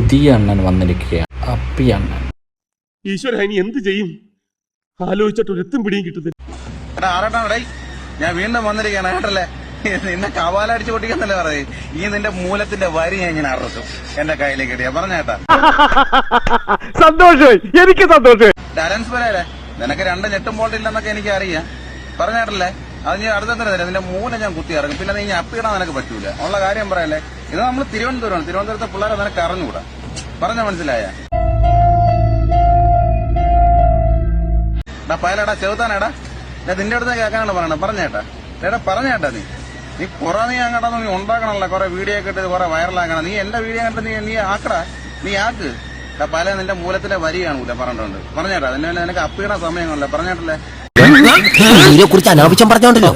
പുതിയ അണ്ണൻ വന്നിരിക്കുകയാണ്. അപ്പി അണ്ണൻ. ഈശ്വര, ഇനി എന്ത് ചെയ്യും? ആലോചിച്ചിട്ട് ഒരു എത്തും പിടിയും കിട്ടുന്നില്ല. ഞാൻ വീണ്ടും വന്നിരിക്കുകയാണ് കേട്ടല്ലേ. നിന്നെ കവാലടിച്ചു പൊട്ടിക്കുന്നല്ലേ പറയും. ഈ നിന്റെ മൂലത്തിന്റെ വരി ഞാൻ ഇങ്ങനെ അറുക്കും എന്റെ കയ്യിലേക്ക് കിട്ടിയ പറഞ്ഞേട്ടാ. സന്തോഷമായി, എനിക്ക് സന്തോഷമായി. ബാലൻസ് വരല്ലേ, നിനക്ക് രണ്ട് ഞെട്ടും ബോൾട്ടില്ലെന്നൊക്കെ എനിക്ക് അറിയാം. പറഞ്ഞേട്ടല്ലേ, അത് ഞാൻ അടുത്ത തരാം. നിന്റെ മൂല ഞാൻ കുത്തി ഇറങ്ങും. പിന്നെ നീ അപ്പിടാൻ നിനക്ക് പറ്റൂല. ഉള്ള കാര്യം പറയല്ലേ. ഇത് നമ്മൾ തിരുവനന്തപുരമാണ്. തിരുവനന്തപുരത്തെ പിള്ളേരെ നിനക്ക് അറിഞ്ഞുകൂടാ. പറഞ്ഞ മനസ്സിലായ പയലടാ ചെറുത്താനേടാ. ഞാൻ നിന്റെ അടുത്ത് കേൾക്കാനാണ് പറയണത്. പറഞ്ഞേട്ടാ പറഞ്ഞേട്ടാ. നീ കുറെ നീ അങ്ങോട്ടാ നീ ഉണ്ടാക്കണല്ലോ. കുറെ വീഡിയോ ഒക്കെ ഇട്ട് കുറെ വൈറലാക്കണം. നീ എന്റെ വീഡിയോ കണ്ടിട്ട് നീ ആക്കടാ. നീ ആക്ക്. പല നിന്റെ മൂലത്തിന്റെ വരി കാണൂല പറഞ്ഞിട്ടുണ്ട്. പറഞ്ഞേട്ടാ നിന്നെ നിനക്ക് അപ്പിട സമയങ്ങളല്ലേ. പറഞ്ഞേട്ടല്ലേ കുറിച്ച് അനാവശ്യം പറഞ്ഞോണ്ടല്ലോ.